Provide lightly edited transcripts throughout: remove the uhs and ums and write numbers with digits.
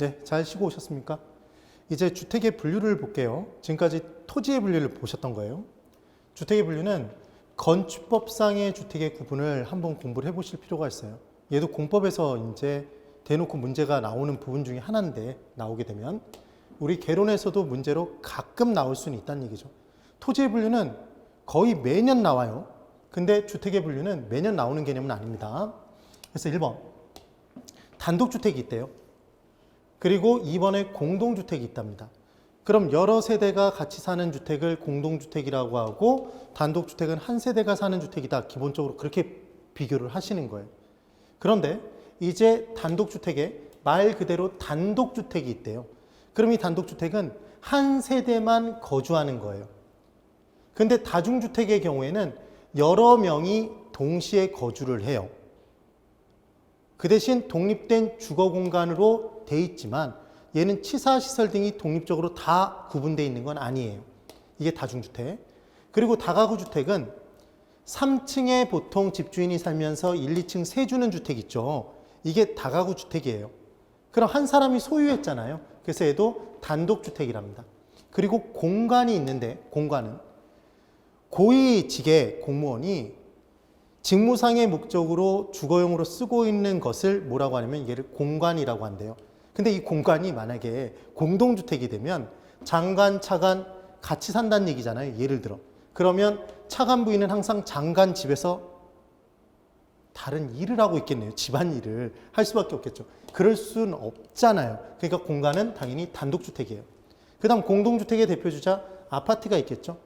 네, 잘 쉬고 오셨습니까? 이제 주택의 분류를 볼게요. 지금까지 토지의 분류를 보셨던 거예요. 주택의 분류는 건축법상의 주택의 구분을 한번 공부를 해보실 필요가 있어요. 얘도 공법에서 이제 대놓고 문제가 나오는 부분 중에 하나인데, 나오게 되면 우리 개론에서도 문제로 가끔 나올 수는 있다는 얘기죠. 토지의 분류는 거의 매년 나와요. 근데 주택의 분류는 매년 나오는 개념은 아닙니다. 그래서 1번 단독주택이 있대요. 그리고 2번에 공동주택이 있답니다. 그럼 여러 세대가 같이 사는 주택을 공동주택이라고 하고 단독주택은 한 세대가 사는 주택이다. 기본적으로 그렇게 비교를 하시는 거예요. 그런데 이제 단독주택에 말 그대로 단독주택이 있대요. 그럼 이 단독주택은 한 세대만 거주하는 거예요. 근데 다중주택의 경우에는 여러 명이 동시에 거주를 해요. 그 대신 독립된 주거 공간으로 돼 있지만 얘는 치사시설 등이 독립적으로 다 구분되어 있는 건 아니에요. 이게 다중주택. 그리고 다가구 주택은 3층에 보통 집주인이 살면서 1, 2층 세주는 주택 있죠. 이게 다가구 주택이에요. 그럼 한 사람이 소유했잖아요. 그래서 얘도 단독주택이랍니다. 그리고 공간이 있는데, 공간은 고위직의 공무원이 직무상의 목적으로 주거용으로 쓰고 있는 것을 뭐라고 하냐면 얘를 공간이라고 한대요. 근데 이 공간이 만약에 공동주택이 되면 장관, 차관 같이 산다는 얘기잖아요. 예를 들어. 그러면 차관 부인은 항상 장관 집에서 다른 일을 하고 있겠네요. 집안일을 할 수밖에 없겠죠. 그럴 수는 없잖아요. 그러니까 공간은 당연히 단독주택이에요. 그 다음 공동주택의 대표주자 아파트가 있겠죠.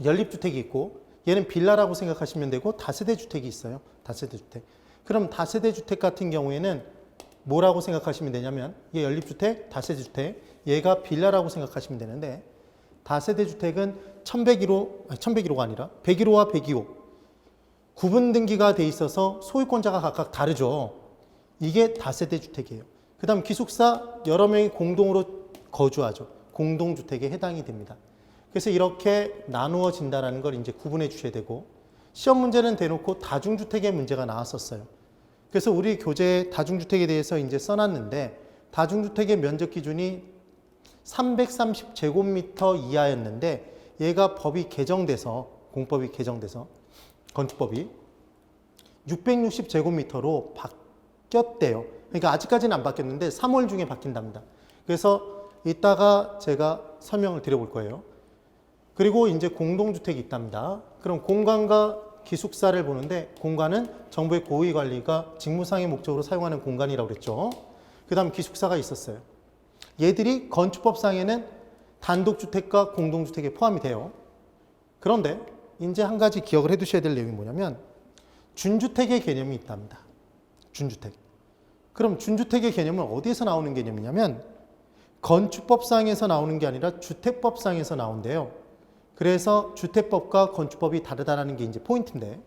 연립주택이 있고 얘는 빌라라고 생각하시면 되고 다세대 주택이 있어요. 다세대 주택. 그럼 다세대 주택 같은 경우에는 뭐라고 생각하시면 되냐면 얘 연립주택, 다세대 주택, 얘가 빌라라고 생각하시면 되는데 다세대 주택은 1101호가 아니라 101호와 102호 구분 등기가 돼 있어서 소유권자가 각각 다르죠. 이게 다세대 주택이에요. 그 다음 기숙사 여러 명이 공동으로 거주하죠. 공동주택에 해당이 됩니다. 그래서 이렇게 나누어진다는 걸 이제 구분해 주셔야 되고 시험 문제는 대놓고 다중주택의 문제가 나왔었어요. 그래서 우리 교재에 다중주택에 대해서 이제 써놨는데 다중주택의 면적 기준이 330제곱미터 이하였는데 얘가 법이 개정돼서 공법이 개정돼서 건축법이 660제곱미터로 바뀌었대요. 그러니까 아직까지는 안 바뀌었는데 3월 중에 바뀐답니다. 그래서 이따가 제가 설명을 드려볼 거예요. 그리고 이제 공동주택이 있답니다. 그럼 공간과 기숙사를 보는데 공간은 정부의 고위관리가 직무상의 목적으로 사용하는 공간이라고 그랬죠. 그 다음 기숙사가 있었어요. 얘들이 건축법상에는 단독주택과 공동주택에 포함이 돼요. 그런데 이제 한 가지 기억을 해두셔야 될 내용이 뭐냐면 준주택의 개념이 있답니다. 준주택. 그럼 준주택의 개념은 어디에서 나오는 개념이냐면 건축법상에서 나오는 게 아니라 주택법상에서 나온대요. 그래서 주택법과 건축법이 다르다는 게 이제 포인트인데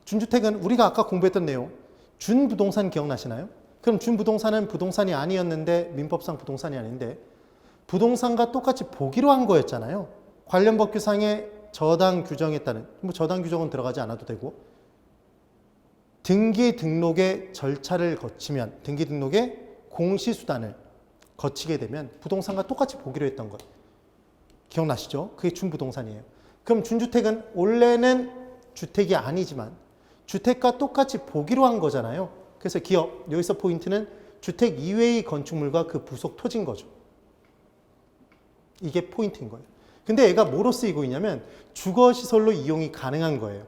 준주택은 우리가 아까 공부했던 내용 준부동산 기억나시나요? 그럼 준부동산은 부동산이 아니었는데 민법상 부동산이 아닌데 부동산과 똑같이 보기로 한 거였잖아요. 관련 법규상에 저당 규정에 따른 뭐 저당 규정은 들어가지 않아도 되고 등기 등록의 절차를 거치면 등기 등록의 공시수단을 거치게 되면 부동산과 똑같이 보기로 했던 것 기억나시죠? 그게 준부동산이에요. 그럼 준주택은 원래는 주택이 아니지만 주택과 똑같이 보기로 한 거잖아요. 그래서 기억, 여기서 포인트는 주택 이외의 건축물과 그 부속 토지인 거죠. 이게 포인트인 거예요. 근데 얘가 뭐로 쓰이고 있냐면 주거시설로 이용이 가능한 거예요.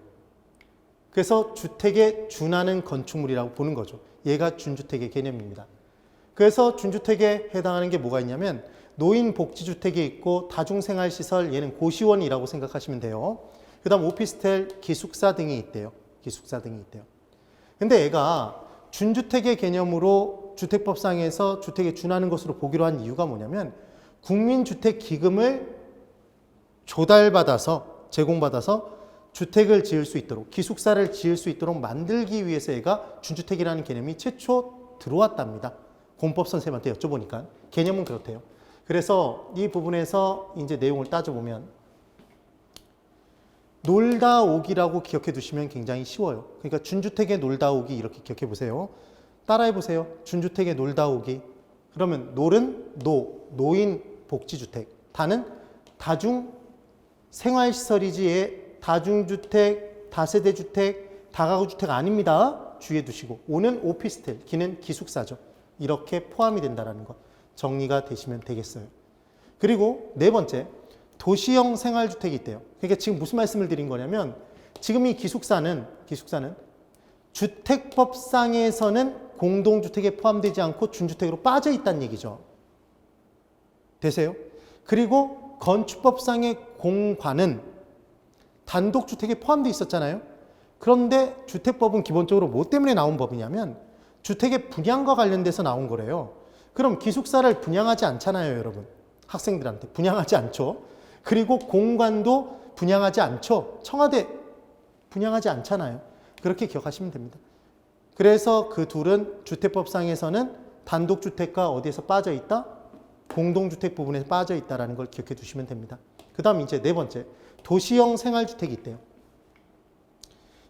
그래서 주택에 준하는 건축물이라고 보는 거죠. 얘가 준주택의 개념입니다. 그래서 준주택에 해당하는 게 뭐가 있냐면 노인복지주택이 있고 다중생활시설 얘는 고시원이라고 생각하시면 돼요. 그 다음 오피스텔, 기숙사 등이 있대요. 기숙사 등이 있대요. 근데 얘가 준주택의 개념으로 주택법상에서 주택에 준하는 것으로 보기로 한 이유가 뭐냐면 국민주택기금을 조달받아서 제공받아서 주택을 지을 수 있도록 기숙사를 지을 수 있도록 만들기 위해서 얘가 준주택이라는 개념이 최초 들어왔답니다. 공법 선생님한테 여쭤보니까 개념은 그렇대요. 그래서 이 부분에서 이제 내용을 따져보면 놀다 오기라고 기억해 두시면 굉장히 쉬워요. 그러니까 준주택에 놀다 오기 이렇게 기억해 보세요. 따라해 보세요. 준주택에 놀다 오기. 그러면 노는 노인 복지주택. 다는 다중 생활시설이지의 다중주택, 다세대주택, 다가구주택 아닙니다. 주의해 두시고. 오는 오피스텔, 기는 기숙사죠. 이렇게 포함이 된다는 것 정리가 되시면 되겠어요. 그리고 네 번째, 도시형 생활주택이 있대요. 그러니까 지금 무슨 말씀을 드린 거냐면 지금 이 기숙사는 주택법상에서는 공동주택에 포함되지 않고 준주택으로 빠져 있다는 얘기죠. 되세요? 그리고 건축법상의 공관은 단독주택에 포함되어 있었잖아요. 그런데 주택법은 기본적으로 뭐 때문에 나온 법이냐면 주택의 분양과 관련돼서 나온 거래요. 그럼 기숙사를 분양하지 않잖아요, 여러분. 학생들한테 분양하지 않죠. 그리고 공관도 분양하지 않죠. 청와대 분양하지 않잖아요. 그렇게 기억하시면 됩니다. 그래서 그 둘은 주택법상에서는 단독주택과 어디에서 빠져 있다? 공동주택 부분에서 빠져 있다는 걸 기억해 두시면 됩니다. 그 다음 이제 네 번째, 도시형 생활주택이 있대요.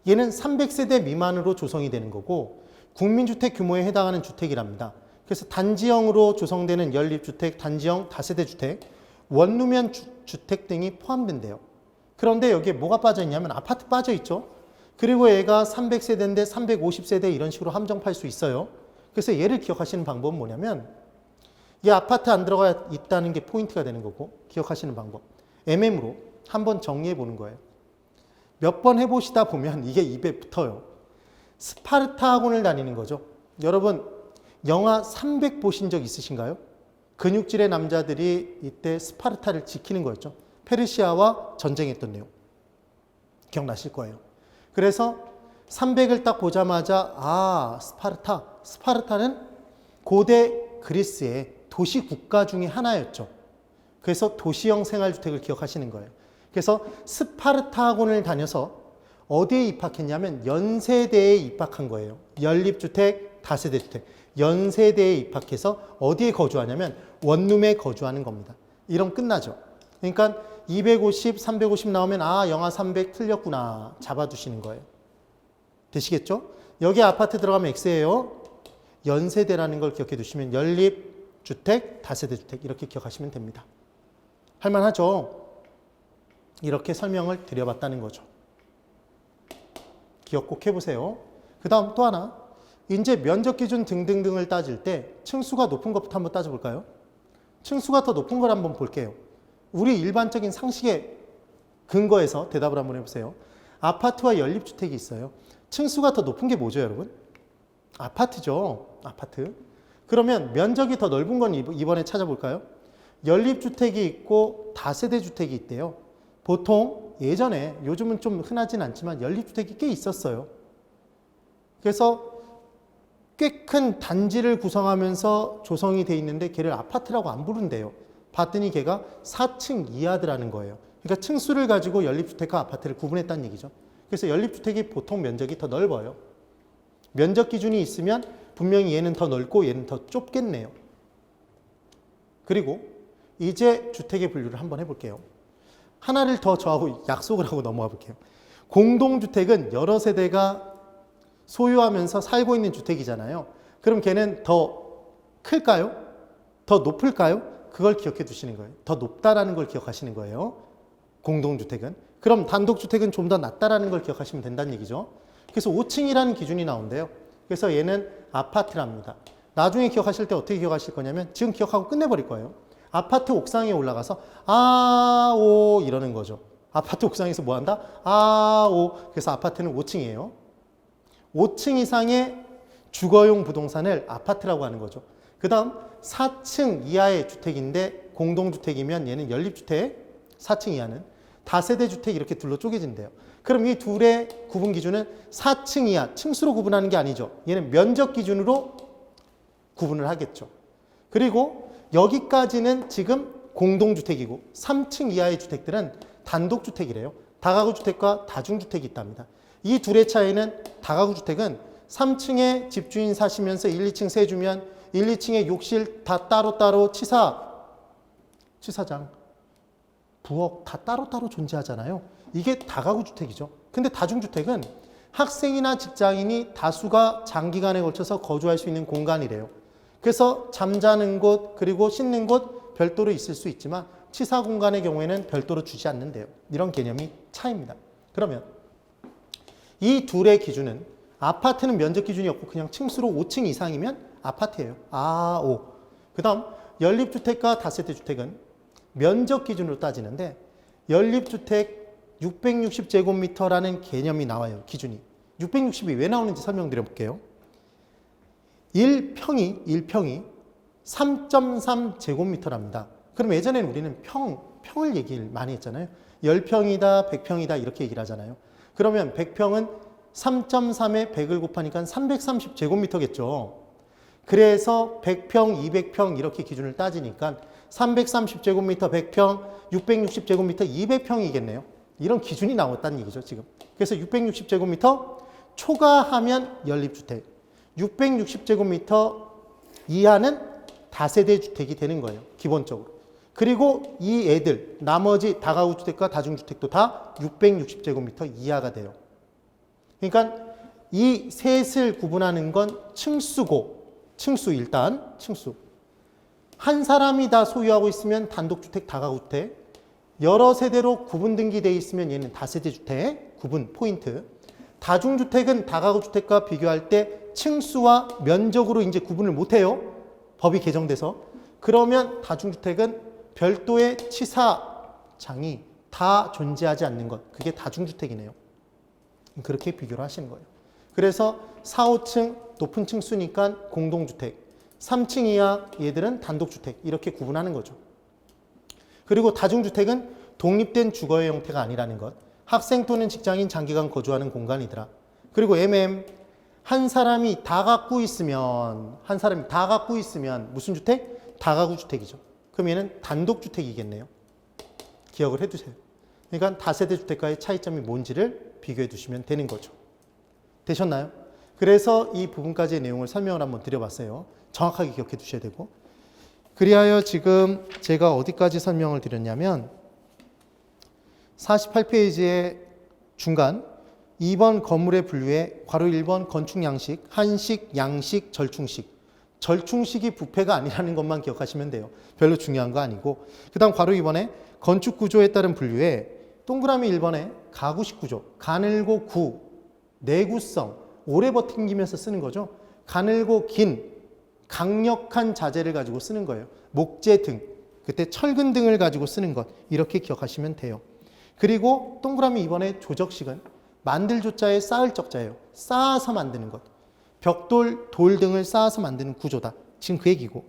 얘는 300세대 미만으로 조성이 되는 거고 국민주택 규모에 해당하는 주택이랍니다. 그래서 단지형으로 조성되는 연립주택, 단지형 다세대주택, 원룸형 주택 등이 포함된대요. 그런데 여기에 뭐가 빠져 있냐면 아파트 빠져 있죠. 그리고 얘가 300세대인데 350세대 이런 식으로 함정팔 수 있어요. 그래서 얘를 기억하시는 방법은 뭐냐면 이 아파트 안 들어가 있다는 게 포인트가 되는 거고 기억하시는 방법. MM으로 한번 정리해 보는 거예요. 몇 번 해보시다 보면 이게 입에 붙어요. 스파르타 학원을 다니는 거죠. 여러분 영화 300 보신 적 있으신가요? 근육질의 남자들이 이때 스파르타를 지키는 거였죠. 페르시아와 전쟁했던 내용. 기억나실 거예요. 그래서 300을 딱 보자마자 스파르타는 고대 그리스의 도시 국가 중에 하나였죠. 그래서 도시형 생활주택을 기억하시는 거예요. 그래서 스파르타 학원을 다녀서 어디에 입학했냐면 연세대에 입학한 거예요. 연립주택, 다세대주택. 연세대에 입학해서 어디에 거주하냐면 원룸에 거주하는 겁니다. 이러면 끝나죠. 그러니까 250, 350 나오면 영하 300 틀렸구나 잡아두시는 거예요. 되시겠죠? 여기 아파트 들어가면 X예요. 연세대라는 걸 기억해 두시면 연립주택, 다세대주택 이렇게 기억하시면 됩니다. 할만하죠? 이렇게 설명을 드려봤다는 거죠. 기억 꼭 해보세요. 그 다음 또 하나. 이제 면적 기준 등등등을 따질 때 층수가 높은 것부터 한번 따져볼까요? 층수가 더 높은 걸 한번 볼게요. 우리 일반적인 상식의 근거에서 대답을 한번 해보세요. 아파트와 연립주택이 있어요. 층수가 더 높은 게 뭐죠, 여러분? 아파트죠. 아파트. 그러면 면적이 더 넓은 건 이번에 찾아볼까요? 연립주택이 있고 다세대주택이 있대요. 보통 예전에, 요즘은 좀 흔하진 않지만 연립주택이 꽤 있었어요. 그래서 꽤 큰 단지를 구성하면서 조성이 돼 있는데 걔를 아파트라고 안 부른대요. 봤더니 걔가 4층 이하더라는 거예요. 그러니까 층수를 가지고 연립주택과 아파트를 구분했다는 얘기죠. 그래서 연립주택이 보통 면적이 더 넓어요. 면적 기준이 있으면 분명히 얘는 더 넓고 얘는 더 좁겠네요. 그리고 이제 주택의 분류를 한번 해볼게요. 하나를 더 저하고 약속을 하고 넘어가 볼게요. 공동주택은 여러 세대가 소유하면서 살고 있는 주택이잖아요. 그럼 걔는 더 클까요? 더 높을까요? 그걸 기억해 두시는 거예요. 더 높다라는 걸 기억하시는 거예요. 공동주택은. 그럼 단독주택은 좀 더 낮다라는 걸 기억하시면 된다는 얘기죠. 그래서 5층이라는 기준이 나온대요. 그래서 얘는 아파트랍니다. 나중에 기억하실 때 어떻게 기억하실 거냐면 지금 기억하고 끝내버릴 거예요. 아파트 옥상에 올라가서 아오 이러는 거죠. 아파트 옥상에서 뭐 한다? 아오. 그래서 아파트는 5층이에요. 5층 이상의 주거용 부동산을 아파트라고 하는 거죠. 그 다음 4층 이하의 주택인데 공동주택이면 얘는 연립주택, 4층 이하는 다세대주택 이렇게 둘로 쪼개진대요. 그럼 이 둘의 구분 기준은 4층 이하, 층수로 구분하는 게 아니죠. 얘는 면적 기준으로 구분을 하겠죠. 그리고 여기까지는 지금 공동주택이고 3층 이하의 주택들은 단독주택이래요. 다가구주택과 다중주택이 있답니다. 이 둘의 차이는 다가구주택은 3층에 집주인 사시면서 1, 2층 세주면 1, 2층에 욕실 다 따로따로 치사장, 부엌 다 따로따로 존재하잖아요. 이게 다가구주택이죠. 근데 다중주택은 학생이나 직장인이 다수가 장기간에 걸쳐서 거주할 수 있는 공간이래요. 그래서 잠자는 곳 그리고 씻는 곳 별도로 있을 수 있지만 치사 공간의 경우에는 별도로 주지 않는데요. 이런 개념이 차이입니다. 그러면 이 둘의 기준은 아파트는 면적 기준이 없고 그냥 층수로 5층 이상이면 아파트예요. 오. 그 다음 연립주택과 다세대 주택은 면적 기준으로 따지는데 연립주택 660제곱미터라는 개념이 나와요. 기준이. 660이 왜 나오는지 설명드려 볼게요. 1평이 3.3제곱미터랍니다. 그럼 예전에는 우리는 평을 얘기를 많이 했잖아요. 10평이다, 100평이다 이렇게 얘기를 하잖아요. 그러면 100평은 3.3에 100을 곱하니까 330제곱미터겠죠. 그래서 100평, 200평 이렇게 기준을 따지니까 330제곱미터 100평, 660제곱미터 200평이겠네요. 이런 기준이 나왔다는 얘기죠, 지금. 그래서 660제곱미터 초과하면 연립주택, 660제곱미터 이하는 다세대 주택이 되는 거예요, 기본적으로. 그리고 이 애들, 나머지 다가구 주택과 다중주택도 다 660제곱미터 이하가 돼요. 그러니까 이 셋을 구분하는 건 층수고, 층수. 한 사람이 다 소유하고 있으면 단독주택, 다가구주택, 여러 세대로 구분 등기되어 있으면 얘는 다세대 주택, 구분 포인트. 다중주택은 다가구주택과 비교할 때 층수와 면적으로 이제 구분을 못해요. 법이 개정돼서. 그러면 다중주택은 별도의 치사장이 다 존재하지 않는 것. 그게 다중주택이네요. 그렇게 비교를 하시는 거예요. 그래서 4, 5층 높은 층수니까 공동주택, 3층 이하 얘들은 단독주택 이렇게 구분하는 거죠. 그리고 다중주택은 독립된 주거의 형태가 아니라는 것. 학생 또는 직장인 장기간 거주하는 공간이더라. 그리고 한 사람이 다 갖고 있으면 무슨 주택? 다가구 주택이죠. 그럼 얘는 단독주택이겠네요. 기억을 해두세요. 그러니까 다세대 주택과의 차이점이 뭔지를 비교해 두시면 되는 거죠. 되셨나요? 그래서 이 부분까지의 내용을 설명을 한번 드려봤어요. 정확하게 기억해 두셔야 되고. 그리하여 지금 제가 어디까지 설명을 드렸냐면 48페이지의 중간 2번 건물의 분류에 괄호 1번 건축 양식, 한식, 양식, 절충식. 절충식이 부패가 아니라는 것만 기억하시면 돼요. 별로 중요한 거 아니고. 그 다음 괄호 2번에 건축 구조에 따른 분류에 동그라미 1번에 가구식 구조, 가늘고 구, 내구성, 오래 버티면서 쓰는 거죠. 가늘고 긴, 강력한 자재를 가지고 쓰는 거예요. 목재 등, 그때 철근 등을 가지고 쓰는 것. 이렇게 기억하시면 돼요. 그리고 동그라미 2번의 조적식은 만들 조자에 쌓을 적자예요. 쌓아서 만드는 것. 벽돌, 돌 등을 쌓아서 만드는 구조다. 지금 그 얘기고.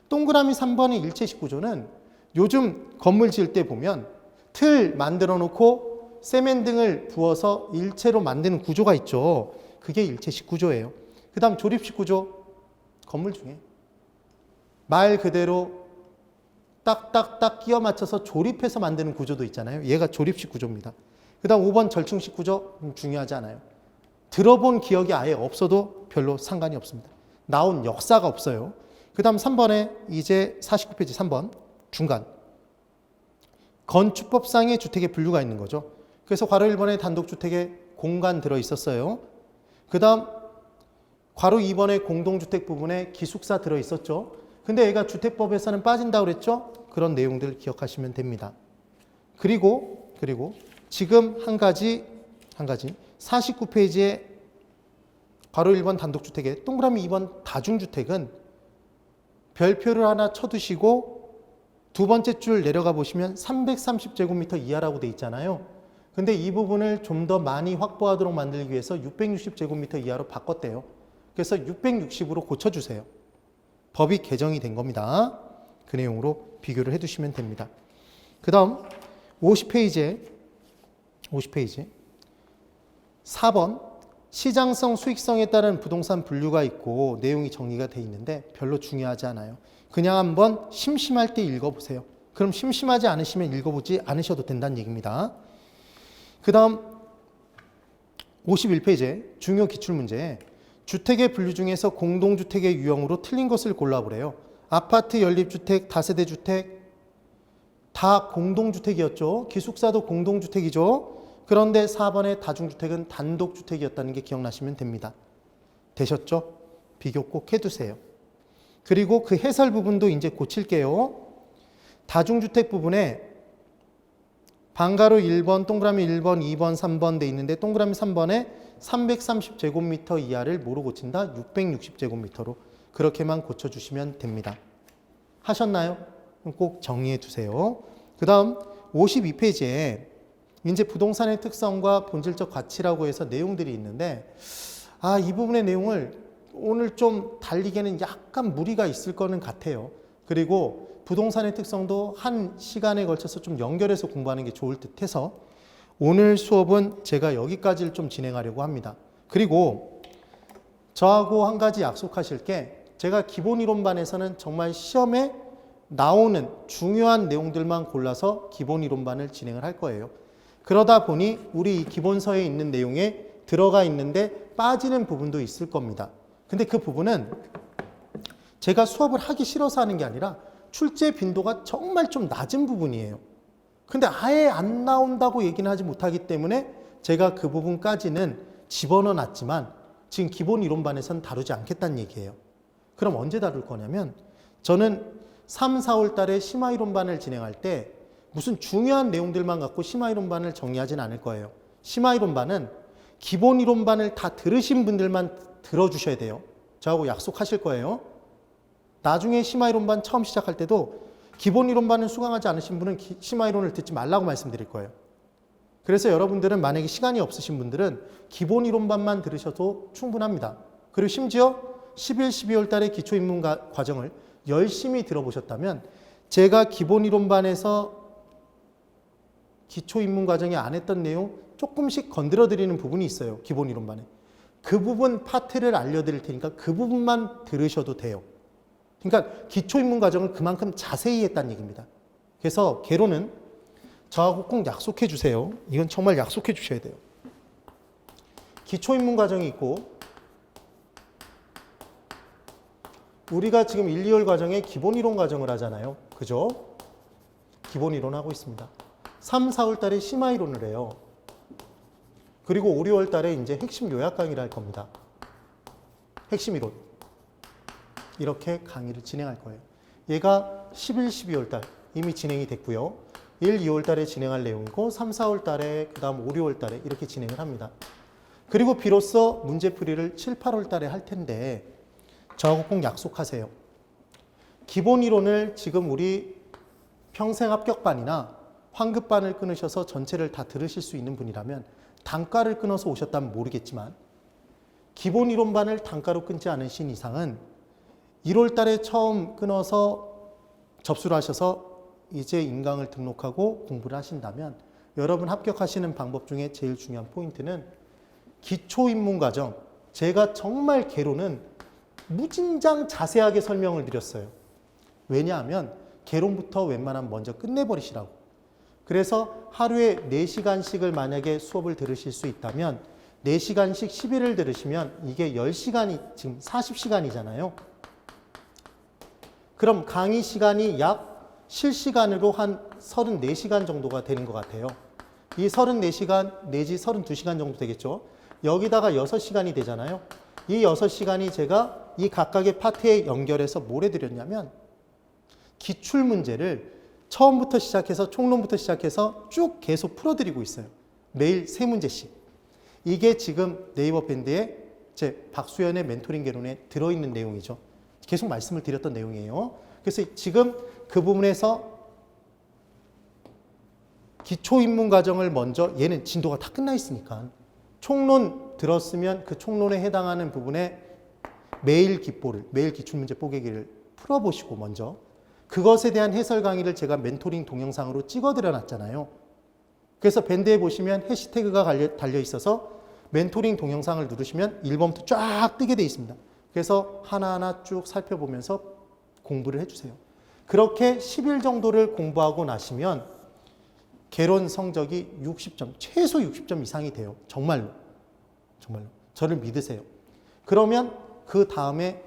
동그라미 3번의 일체식 구조는 요즘 건물 지을 때 보면 틀 만들어 놓고 세멘 등을 부어서 일체로 만드는 구조가 있죠. 그게 일체식 구조예요. 그 다음 조립식 구조. 건물 중에 말 그대로 딱딱딱 끼워 맞춰서 조립해서 만드는 구조도 있잖아요. 얘가 조립식 구조입니다. 그 다음 5번 절충식 구조 중요하지 않아요. 들어본 기억이 아예 없어도 별로 상관이 없습니다. 나온 역사가 없어요. 그 다음 3번에 이제 49페이지 3번 중간 건축법상의 주택의 분류가 있는 거죠. 그래서 괄호 1번에 단독주택에 공간 들어있었어요. 그 다음 괄호 2번에 공동주택 부분에 기숙사 들어있었죠. 근데 얘가 주택법에서는 빠진다고 그랬죠. 그런 내용들을 기억하시면 됩니다. 그리고 지금 한 가지 49페이지에 괄호 1번 단독주택에 동그라미 2번 다중주택은 별표를 하나 쳐두시고 두 번째 줄 내려가 보시면 330제곱미터 이하라고 돼 있잖아요. 근데 이 부분을 좀 더 많이 확보하도록 만들기 위해서 660제곱미터 이하로 바꿨대요. 그래서 660으로 고쳐주세요. 법이 개정이 된 겁니다. 그 내용으로 비교를 해두시면 됩니다. 그 다음 50페이지에 4번 시장성, 수익성에 따른 부동산 분류가 있고 내용이 정리가 돼 있는데 별로 중요하지 않아요. 그냥 한번 심심할 때 읽어보세요. 그럼 심심하지 않으시면 읽어보지 않으셔도 된다는 얘기입니다. 그 다음 51페이지에 중요 기출문제 주택의 분류 중에서 공동주택의 유형으로 틀린 것을 골라보래요. 아파트, 연립주택, 다세대 주택 다 공동주택이었죠. 기숙사도 공동주택이죠. 그런데 4번의 다중주택은 단독주택이었다는 게 기억나시면 됩니다. 되셨죠? 비교 꼭 해두세요. 그리고 그 해설 부분도 이제 고칠게요. 다중주택 부분에 방가로 1번, 동그라미 1번, 2번, 3번 돼 있는데 동그라미 3번에 330제곱미터 이하를 뭐로 고친다? 660제곱미터로. 그렇게만 고쳐주시면 됩니다. 하셨나요? 그럼 꼭 정리해 두세요. 그 다음 52페이지에 이제 부동산의 특성과 본질적 가치라고 해서 내용들이 있는데 이 부분의 내용을 오늘 좀 달리기에는 약간 무리가 있을 거는 같아요. 그리고 부동산의 특성도 한 시간에 걸쳐서 좀 연결해서 공부하는 게 좋을 듯 해서 오늘 수업은 제가 여기까지를 좀 진행하려고 합니다. 그리고 저하고 한 가지 약속하실 게 제가 기본이론반에서는 정말 시험에 나오는 중요한 내용들만 골라서 기본이론반을 진행을 할 거예요. 그러다 보니 우리 이 기본서에 있는 내용에 들어가 있는데 빠지는 부분도 있을 겁니다. 근데 그 부분은 제가 수업을 하기 싫어서 하는 게 아니라 출제 빈도가 정말 좀 낮은 부분이에요. 근데 아예 안 나온다고 얘기는 하지 못하기 때문에 제가 그 부분까지는 집어넣어 놨지만 지금 기본 이론반에서는 다루지 않겠다는 얘기예요. 그럼 언제 다룰 거냐면 저는 3, 4월 달에 심화 이론반을 진행할 때 무슨 중요한 내용들만 갖고 심화 이론반을 정리하진 않을 거예요. 심화 이론반은 기본 이론반을 다 들으신 분들만 들어주셔야 돼요. 저하고 약속하실 거예요. 나중에 심화 이론반 처음 시작할 때도 기본 이론반을 수강하지 않으신 분은 심화 이론을 듣지 말라고 말씀드릴 거예요. 그래서 여러분들은 만약에 시간이 없으신 분들은 기본 이론반만 들으셔도 충분합니다. 그리고 심지어 11, 12월 달에 기초입문 과정을 열심히 들어보셨다면 제가 기본 이론반에서 기초입문 과정에 안 했던 내용 조금씩 건드려 드리는 부분이 있어요. 기본 이론반에. 그 부분 파트를 알려드릴 테니까 그 부분만 들으셔도 돼요. 그러니까 기초입문 과정을 그만큼 자세히 했다는 얘기입니다. 그래서 개론은 저하고 꼭 약속해 주세요. 이건 정말 약속해 주셔야 돼요. 기초입문 과정이 있고 우리가 지금 1, 2월 과정에 기본이론 과정을 하잖아요. 그죠? 기본이론 하고 있습니다. 3, 4월 달에 심화이론을 해요. 그리고 5, 6월 달에 이제 핵심 요약 강의를 할 겁니다. 핵심 이론. 이렇게 강의를 진행할 거예요. 얘가 11, 12월 달 이미 진행이 됐고요. 1, 2월 달에 진행할 내용이고 3, 4월 달에 그 다음 5, 6월 달에 이렇게 진행을 합니다. 그리고 비로소 문제풀이를 7, 8월 달에 할 텐데 저하고 꼭 약속하세요. 기본 이론을 지금 우리 평생 합격반이나 환급반을 끊으셔서 전체를 다 들으실 수 있는 분이라면 단가를 끊어서 오셨다면 모르겠지만 기본 이론반을 단가로 끊지 않으신 이상은 1월 달에 처음 끊어서 접수를 하셔서 이제 인강을 등록하고 공부를 하신다면 여러분 합격하시는 방법 중에 제일 중요한 포인트는 기초입문과정. 제가 정말 개론은 무진장 자세하게 설명을 드렸어요. 왜냐하면 개론부터 웬만하면 먼저 끝내버리시라고. 그래서 하루에 4시간씩을 만약에 수업을 들으실 수 있다면 4시간씩 10일을 들으시면 이게 10시간이 지금 40시간이잖아요. 그럼 강의 시간이 약 실시간으로 한 34시간 정도가 되는 것 같아요. 이 34시간 내지 32시간 정도 되겠죠. 여기다가 6시간이 되잖아요. 이 6시간이 제가 이 각각의 파트에 연결해서 뭘 해드렸냐면 기출문제를 처음부터 시작해서 총론부터 시작해서 쭉 계속 풀어드리고 있어요. 매일 3문제씩. 이게 지금 네이버 밴드에 제 박수연의 멘토링 개론에 들어있는 내용이죠. 계속 말씀을 드렸던 내용이에요. 그래서 지금 그 부분에서 기초입문 과정을 먼저 얘는 진도가 다 끝나 있으니까 총론 들었으면 그 총론에 해당하는 부분에 매일 기뽀를, 매일 기출문제 뽀개기를 풀어보시고 먼저 그것에 대한 해설 강의를 제가 멘토링 동영상으로 찍어드려 놨잖아요. 그래서 밴드에 보시면 해시태그가 달려 있어서 멘토링 동영상을 누르시면 1번부터 쫙 뜨게 돼 있습니다. 그래서 하나하나 쭉 살펴보면서 공부를 해주세요. 그렇게 10일 정도를 공부하고 나시면 개론 성적이 60점, 최소 60점 이상이 돼요. 정말로. 정말로. 저를 믿으세요. 그러면 그 다음에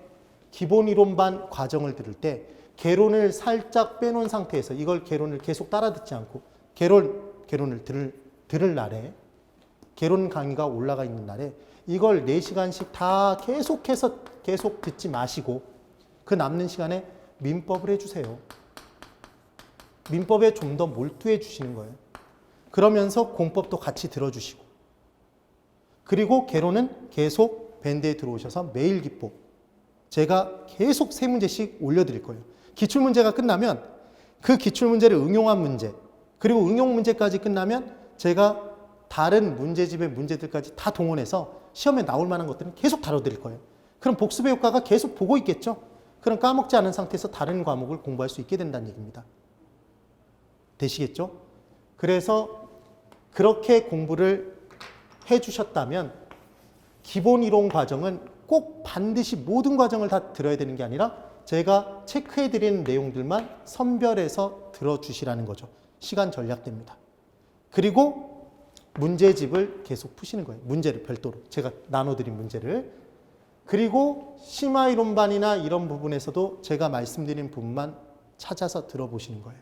기본 이론반 과정을 들을 때 개론을 살짝 빼놓은 상태에서 이걸 개론을 계속 따라 듣지 않고 개론을 들을 날에 개론 강의가 올라가 있는 날에 이걸 4시간씩 다 계속해서 계속 듣지 마시고 그 남는 시간에 민법을 해주세요. 민법에 좀 더 몰두해 주시는 거예요. 그러면서 공법도 같이 들어주시고, 그리고 개론은 계속 밴드에 들어오셔서 매일 기법 제가 계속 3문제씩 올려드릴 거예요. 기출문제가 끝나면 그 기출문제를 응용한 문제, 그리고 응용 문제까지 끝나면 제가 다른 문제집의 문제들까지 다 동원해서 시험에 나올 만한 것들은 계속 다뤄드릴 거예요. 그럼 복습의 효과가 계속 보고 있겠죠? 그럼 까먹지 않은 상태에서 다른 과목을 공부할 수 있게 된다는 얘기입니다. 되시겠죠? 그래서 그렇게 공부를 해주셨다면 기본 이론 과정은 꼭 반드시 모든 과정을 다 들어야 되는 게 아니라 제가 체크해드리는 내용들만 선별해서 들어주시라는 거죠. 시간 절약됩니다. 그리고 문제집을 계속 푸시는 거예요. 문제를 별도로. 제가 나눠드린 문제를. 그리고 심화이론반이나 이런 부분에서도 제가 말씀드린 부분만 찾아서 들어보시는 거예요.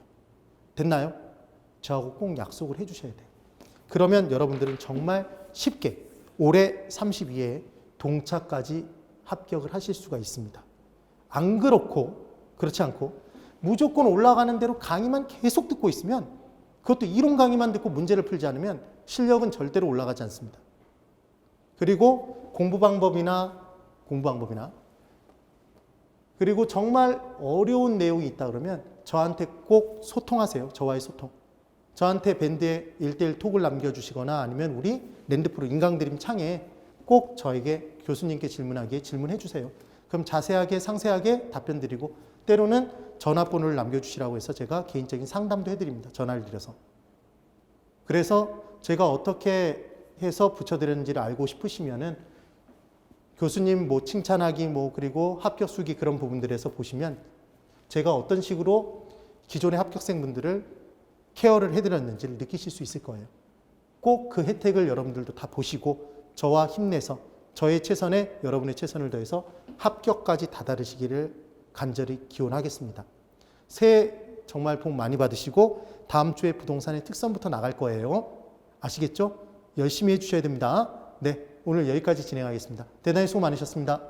됐나요? 저하고 꼭 약속을 해주셔야 돼요. 그러면 여러분들은 정말 쉽게 올해 32회에 동차까지 합격을 하실 수가 있습니다. 안 그렇고, 그렇지 않고 무조건 올라가는 대로 강의만 계속 듣고 있으면, 그것도 이론 강의만 듣고 문제를 풀지 않으면 실력은 절대로 올라가지 않습니다. 그리고 공부 방법이나 그리고 정말 어려운 내용이 있다 그러면 저한테 꼭 소통하세요. 저와의 소통. 저한테 밴드에 1:1 톡을 남겨주시거나 아니면 우리 랜드프로 인강드림 창에 꼭 저에게 교수님께 질문하기에 질문해 주세요. 그럼 자세하게 상세하게 답변 드리고, 때로는 전화번호를 남겨주시라고 해서 제가 개인적인 상담도 해드립니다. 전화를 드려서. 그래서 제가 어떻게 해서 붙여드렸는지를 알고 싶으시면은 교수님 뭐 칭찬하기 그리고 합격 수기 그런 부분들에서 보시면 제가 어떤 식으로 기존의 합격생분들을 케어를 해드렸는지를 느끼실 수 있을 거예요. 꼭 그 혜택을 여러분들도 다 보시고 저와 힘내서 저의 최선에 여러분의 최선을 다해서 합격까지 다다르시기를 간절히 기원하겠습니다. 새해 정말 복 많이 받으시고 다음 주에 부동산의 특선부터 나갈 거예요. 아시겠죠? 열심히 해주셔야 됩니다. 네, 오늘 여기까지 진행하겠습니다. 대단히 수고 많으셨습니다.